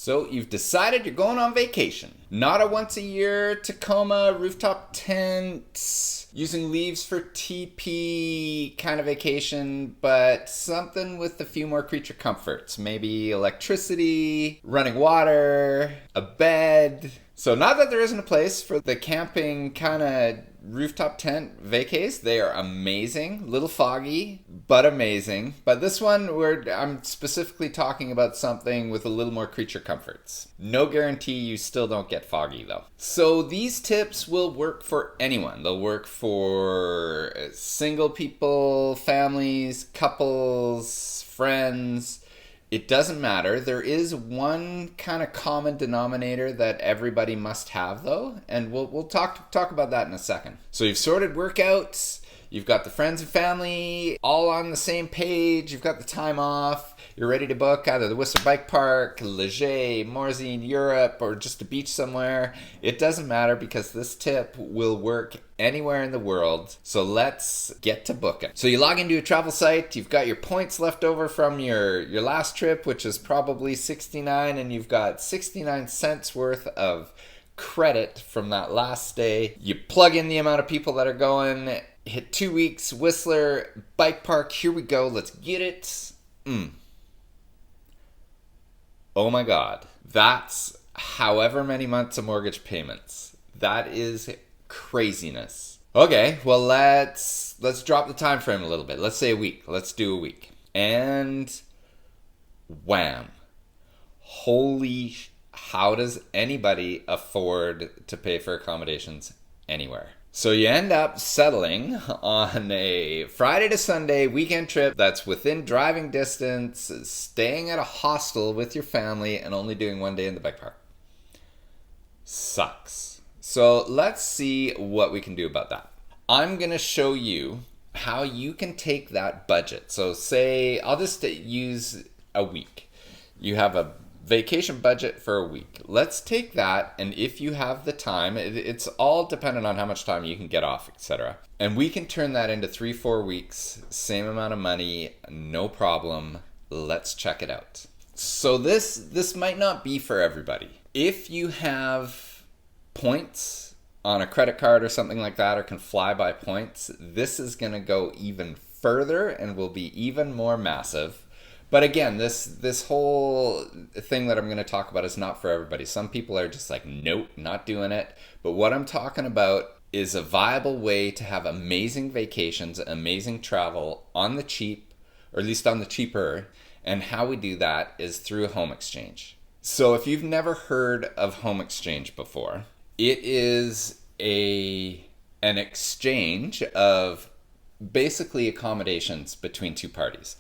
So you've decided you're going on vacation. Not a once a year Tacoma rooftop tent, using leaves for teepee kind of vacation, but something with a few more creature comforts. Maybe electricity, running water, a bed. So not that there isn't a place for the camping kind of rooftop tent vacays. They are amazing. Little foggy, but amazing. But this one, I'm specifically talking about something with a little more creature comforts. No guarantee you still don't get foggy though. So these tips will work for anyone. They'll work for single people, families, couples, friends. It doesn't matter. There is one kind of common denominator that everybody must have though, and we'll talk about that in a second. So you've sorted workouts, you've got the friends and family all on the same page, you've got the time off, you're ready to book either the Whistler Bike Park, Leger, Morzine, Europe, or just a beach somewhere. It doesn't matter because this tip will work anywhere in the world. So let's get to booking. So you log into a travel site, you've got your points left over from your last trip, which is probably 69, and you've got 69 cents worth of credit from that last stay. You plug in the amount of people that are going, hit 2 weeks, Whistler Bike Park, here we go, let's get it. Oh my God, that's however many months of mortgage payments. That is craziness. Okay, well let's drop the time frame a little bit. Let's say a week. Let's do a week. And wham. How does anybody afford to pay for accommodations anywhere? So you end up settling on a Friday to Sunday weekend trip that's within driving distance, staying at a hostel with your family, and only doing 1 day in the bike park. Sucks. So let's see what we can do about that. I'm going to show you how you can take that budget. So say, I'll just use a week. You have a vacation budget for a week. Let's take that, and if you have the time, it's all dependent on how much time you can get off, etc. And we can turn that into 3-4 weeks, same amount of money, no problem. Let's check it out. So this might not be for everybody. If you have points on a credit card or something like that, or can fly by points, this is going to go even further and will be even more massive. But again, this whole thing that I'm going to talk about is not for everybody. Some people are just like, nope, not doing it. But what I'm talking about is a viable way to have amazing vacations, amazing travel on the cheap, or at least on the cheaper. And how we do that is through a home exchange. So if you've never heard of home exchange before, it is an exchange of basically accommodations between two parties.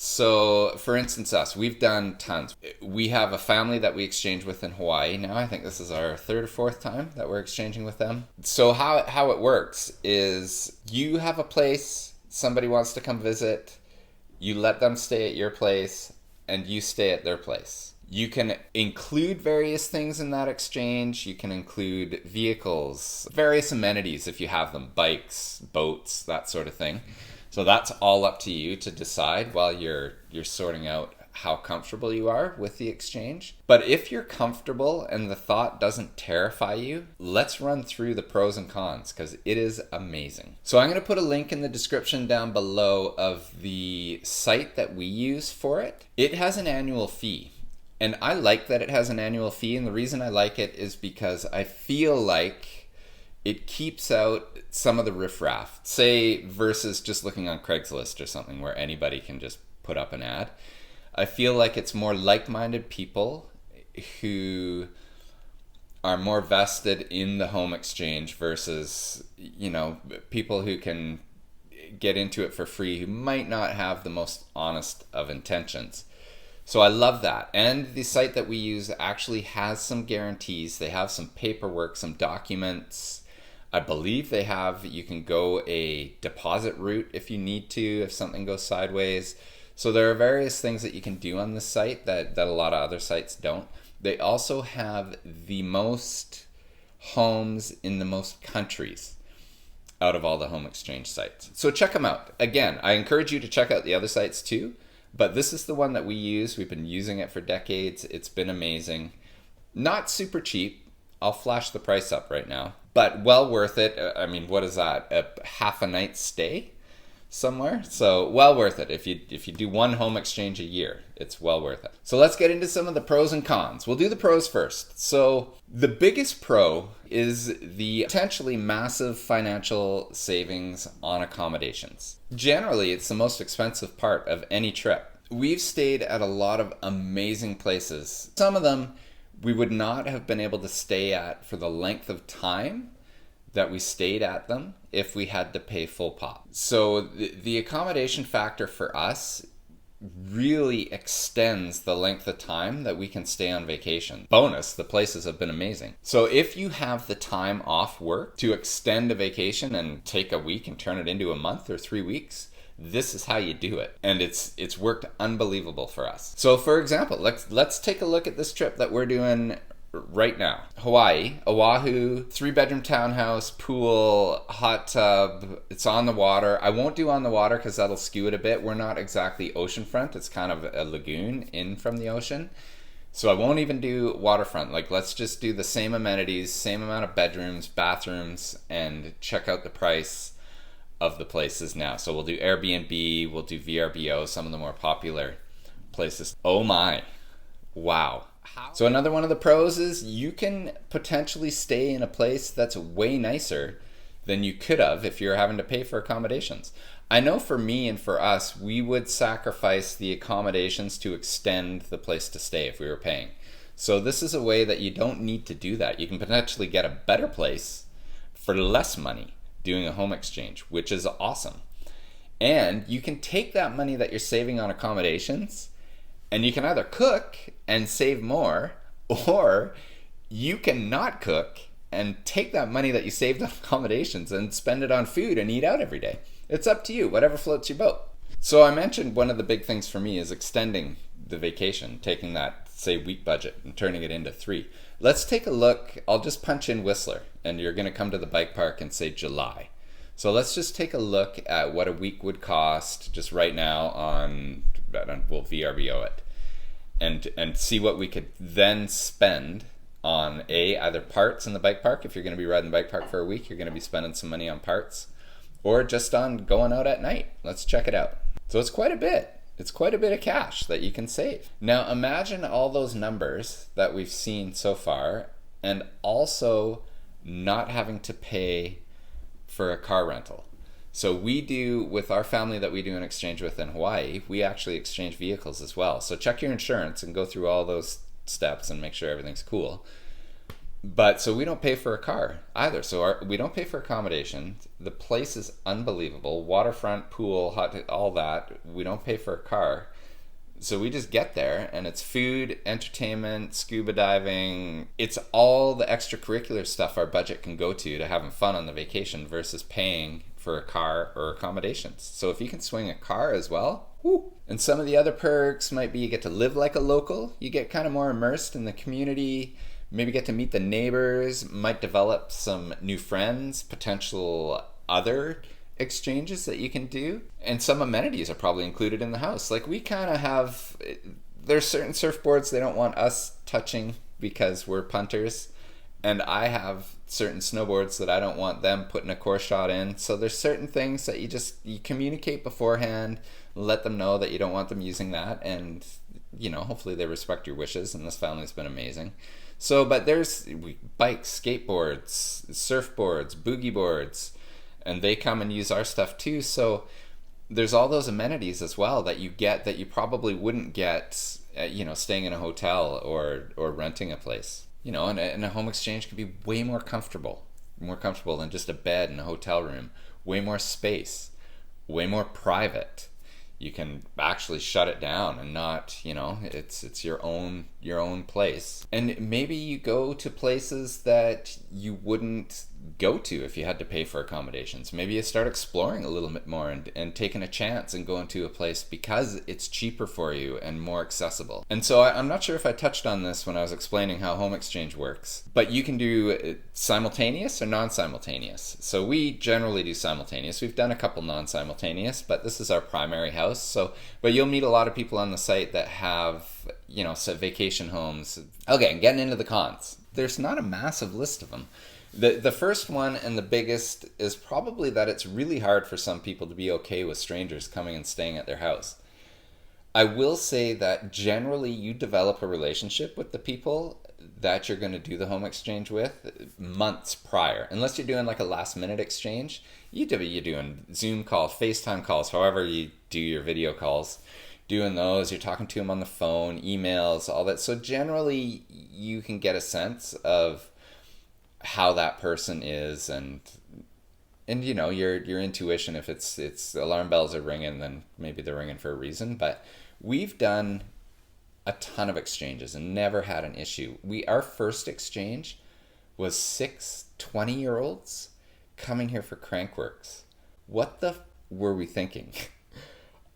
So, for instance, we've done tons. We have a family that we exchange with in Hawaii now. I think this is our 3rd or 4th time that we're exchanging with them. So how it works is you have a place, somebody wants to come visit, you let them stay at your place, and you stay at their place. You can include various things in that exchange. You can include vehicles, various amenities if you have them, bikes, boats, that sort of thing. So that's all up to you to decide while you're sorting out how comfortable you are with the exchange. But if you're comfortable and the thought doesn't terrify you, let's run through the pros and cons because it is amazing. So I'm going to put a link in the description down below of the site that we use for it. It has an annual fee. And I like that it has an annual fee. And the reason I like it is because I feel like it keeps out some of the riffraff, say, versus just looking on Craigslist or something where anybody can just put up an ad. I feel like it's more like-minded people who are more vested in the home exchange versus, people who can get into it for free who might not have the most honest of intentions. So I love that. And the site that we use actually has some guarantees. They have some paperwork, some documents. I believe you can go a deposit route if you need to, if something goes sideways. So there are various things that you can do on this site that a lot of other sites don't. They also have the most homes in the most countries out of all the home exchange sites. So check them out. Again, I encourage you to check out the other sites too. But this is the one that we use. We've been using it for decades. It's been amazing. Not super cheap. I'll flash the price up right now, but well worth it. I mean, what is that? A half a night stay somewhere? So well worth it. If you do one home exchange a year, it's well worth it. So let's get into some of the pros and cons. We'll do the pros first. So the biggest pro is the potentially massive financial savings on accommodations. Generally, it's the most expensive part of any trip. We've stayed at a lot of amazing places. Some of them we would not have been able to stay at for the length of time that we stayed at them if we had to pay full pop. So the accommodation factor for us really extends the length of time that we can stay on vacation. Bonus, the places have been amazing. So if you have the time off work to extend a vacation and take a week and turn it into a month or 3 weeks, this is how you do it. And it's worked unbelievable for us. So for example, let's take a look at this trip that we're doing right now. Hawaii, Oahu, 3-bedroom townhouse, pool, hot tub. It's on the water. I won't do on the water because that'll skew it a bit. We're not exactly oceanfront. It's kind of a lagoon in from the ocean. So I won't even do waterfront. Like, let's just do the same amenities, same amount of bedrooms, bathrooms, and check out the price of the places now. So we'll do Airbnb, we'll do VRBO, some of the more popular places. Oh my, wow. So another one of the pros is you can potentially stay in a place that's way nicer than you could have if you're having to pay for accommodations. I know for me and for us, we would sacrifice the accommodations to extend the place to stay if we were paying. So this is a way that you don't need to do that. You can potentially get a better place for less money doing a home exchange, which is awesome. And you can take that money that you're saving on accommodations and you can either cook and save more, or you can not cook and take that money that you saved on accommodations and spend it on food and eat out every day. It's up to you, whatever floats your boat. So I mentioned one of the big things for me is extending the vacation, taking that, say, week budget and turning it into 3. Let's take a look. I'll just punch in Whistler and you're going to come to the bike park and say July. So let's just take a look at what a week would cost just right now we'll VRBO it and see what we could then spend on either parts in the bike park. If you're going to be riding the bike park for a week, you're going to be spending some money on parts, or just on going out at night. Let's check it out. So it's quite a bit. It's quite a bit of cash that you can save. Now imagine all those numbers that we've seen so far, and also not having to pay for a car rental. So we do, with our family that we do an exchange with in Hawaii, we actually exchange vehicles as well. So check your insurance and go through all those steps and make sure everything's cool. But so we don't pay for a car either. So we don't pay for accommodation. The place is unbelievable. Waterfront, pool, hot, all that. We don't pay for a car. So we just get there and it's food, entertainment, scuba diving. It's all the extracurricular stuff our budget can go to having fun on the vacation versus paying for a car or accommodations. So if you can swing a car as well, whoo. And some of the other perks might be you get to live like a local. You get kind of more immersed in the community. Maybe get to meet the neighbors, might develop some new friends, potential other exchanges that you can do. And some amenities are probably included in the house. Like we kind of have, there's certain surfboards they don't want us touching because we're punters. And I have certain snowboards that I don't want them putting a core shot in. So there's certain things that you communicate beforehand, let them know that you don't want them using that. And, hopefully they respect your wishes. And this family's been amazing. So, but there's bikes, skateboards, surfboards, boogie boards, and they come and use our stuff too. So there's all those amenities as well that you get that you probably wouldn't get, staying in a hotel or renting a place. And a home exchange can be way more comfortable than just a bed in a hotel room, way more space, way more private. You can actually shut it down and not, it's your own your own place. And maybe you go to places that you wouldn't go to if you had to pay for accommodations. Maybe you start exploring a little bit more and taking a chance and going to a place because it's cheaper for you and more accessible. And so I'm not sure if I touched on this when I was explaining how home exchange works, but you can do simultaneous or non-simultaneous. So we generally do simultaneous. We've done a couple non-simultaneous, but this is our primary house. So, but you'll meet a lot of people on the site that have, you know, vacation homes. Okay, getting into the cons. There's not a massive list of them. The first one and the biggest is probably that it's really hard for some people to be okay with strangers coming and staying at their house. I will say that generally you develop a relationship with the people that you're going to do the home exchange with months prior. Unless you're doing like a last minute exchange, you're doing Zoom calls, FaceTime calls, however you do your video calls. Doing those, you're talking to them on the phone, emails, all that. So generally you can get a sense of how that person is, and you know, your intuition, if it's alarm bells are ringing, then maybe they're ringing for a reason. But we've done a ton of exchanges and never had an issue. Our first exchange was 6 20-year-olds coming here for Crankworks. What the were we thinking?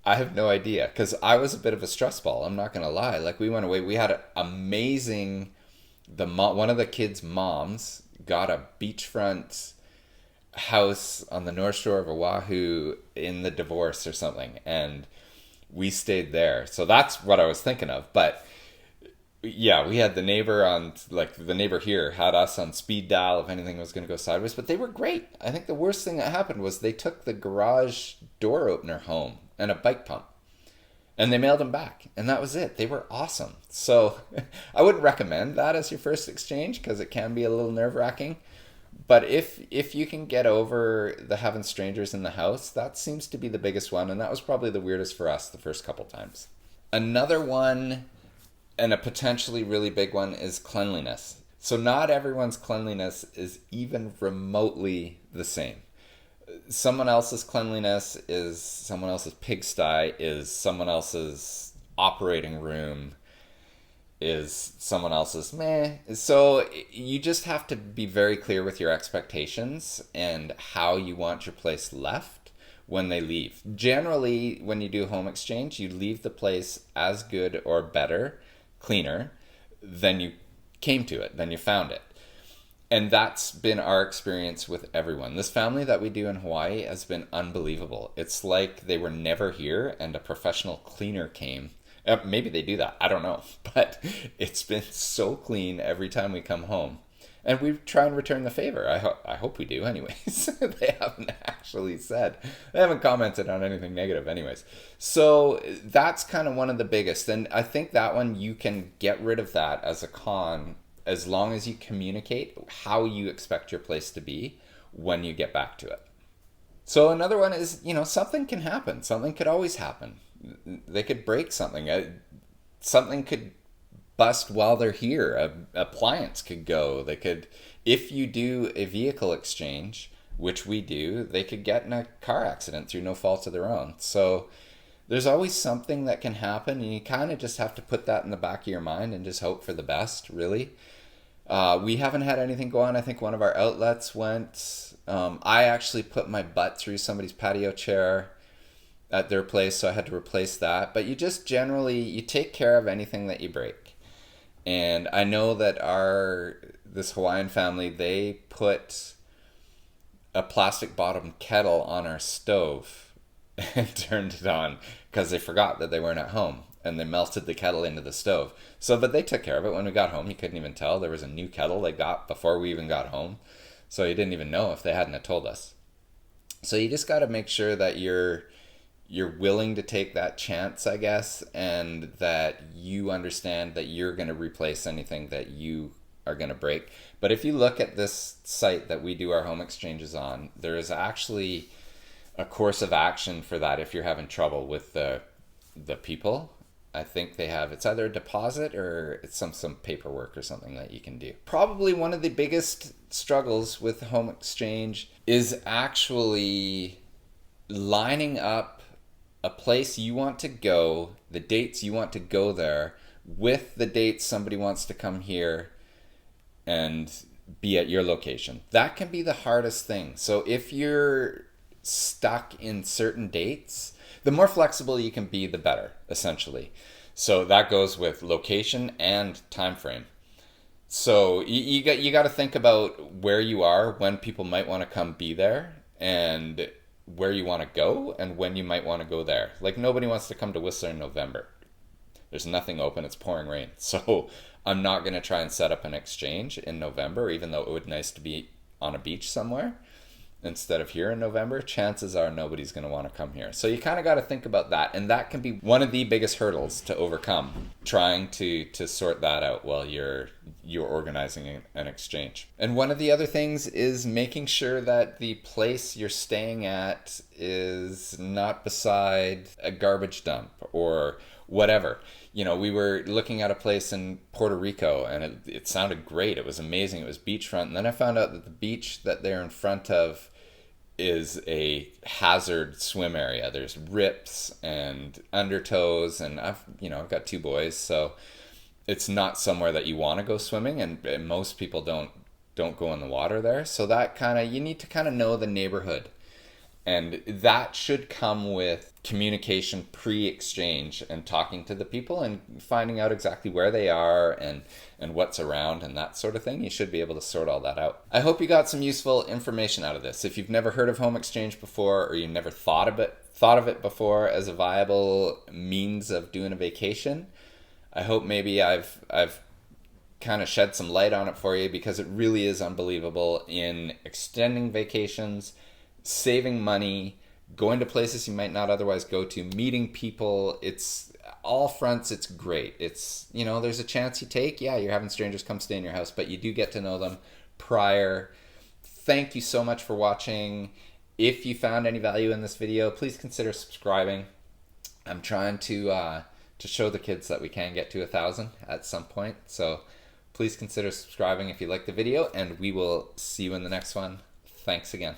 I have no idea, because I was a bit of a stress ball, I'm not gonna lie. Like, we went away, we had an amazing, one of the kids' moms got a beachfront house on the North Shore of Oahu in the divorce or something, and we stayed there. So that's what I was thinking of. But yeah, we had the neighbor here had us on speed dial if anything was going to go sideways, but they were great. I think the worst thing that happened was they took the garage door opener home and a bike pump, and they mailed them back, and that was it. They were awesome. So I wouldn't recommend that as your first exchange, because it can be a little nerve-wracking. But if you can get over the having strangers in the house, that seems to be the biggest one, and that was probably the weirdest for us the first couple times. Another one, and a potentially really big one, is cleanliness. So not everyone's cleanliness is even remotely the same. Someone else's cleanliness is someone else's pigsty, is someone else's operating room, is someone else's meh. So you just have to be very clear with your expectations and how you want your place left when they leave. Generally, when you do home exchange, you leave the place as good or better, cleaner, than you came to it, than you found it. And that's been our experience with everyone. This family that we do in Hawaii has been unbelievable. It's like they were never here and a professional cleaner came. Maybe they do that, I don't know. But it's been so clean every time we come home. And we try and return the favor. I hope we do anyways. They haven't actually said. They haven't commented on anything negative anyways. So that's kind of one of the biggest. And I think that one, you can get rid of that as a con as long as you communicate how you expect your place to be when you get back to it. So another one is, something can happen. Something could always happen. They could break something. Something could bust while they're here. An appliance could go. They could, if you do a vehicle exchange, which we do, they could get in a car accident through no fault of their own. So there's always something that can happen, and you kind of just have to put that in the back of your mind and just hope for the best, really. We haven't had anything go on. I think one of our outlets went. I actually put my butt through somebody's patio chair at their place, so I had to replace that. But you just generally, you take care of anything that you break. And I know that this Hawaiian family, they put a plastic bottom kettle on our stove and turned it on because they forgot that they weren't at home, and they melted the kettle into the stove. So, but they took care of it. When we got home, you couldn't even tell. There was a new kettle they got before we even got home. So you didn't even know if they hadn't have told us. So you just got to make sure that you're willing to take that chance, I guess, and that you understand that you're going to replace anything that you are going to break. But if you look at this site that we do our home exchanges on, there is actually a course of action for that if you're having trouble with the people. I think they have, it's either a deposit or it's some paperwork or something that you can do. Probably one of the biggest struggles with home exchange is actually lining up a place you want to go, the dates you want to go there, with the dates somebody wants to come here and be at your location. That can be the hardest thing. So if you're stuck in certain dates, the more flexible you can be, the better, essentially. So that goes with location and time frame. So you got to think about where you are, when people might want to come be there, and where you want to go, and when you might want to go there. Like, nobody wants to come to Whistler in November. There's nothing open. It's pouring rain. So I'm not going to try and set up an exchange in November, even though it would be nice to be on a beach somewhere instead of here in November. Chances are nobody's going to want to come here. So you kind of got to think about that. And that can be one of the biggest hurdles to overcome, trying to sort that out while you're organizing an exchange. And one of the other things is making sure that the place you're staying at is not beside a garbage dump or whatever. You know, we were looking at a place in Puerto Rico, and it sounded great. It was amazing. It was beachfront. And then I found out that the beach that they're in front of is a hazard swim area. There's rips and undertows, and I've got 2 boys, so it's not somewhere that you want to go swimming, and most people don't go in the water there. So that you need to kind of know the neighborhood. And that should come with communication pre-exchange and talking to the people and finding out exactly where they are and what's around and that sort of thing. You should be able to sort all that out. I hope you got some useful information out of this. If you've never heard of home exchange before, or you never thought of it before as a viable means of doing a vacation, I hope maybe I've kind of shed some light on it for you, because it really is unbelievable in extending vacations, saving money, going to places you might not otherwise go to, meeting people. It's all fronts. It's great. It's, there's a chance you take. Yeah, you're having strangers come stay in your house, but you do get to know them prior. Thank you so much for watching. If you found any value in this video, please consider subscribing. I'm trying to show the kids that we can get to 1,000 at some point. So please consider subscribing if you like the video, and we will see you in the next one. Thanks again.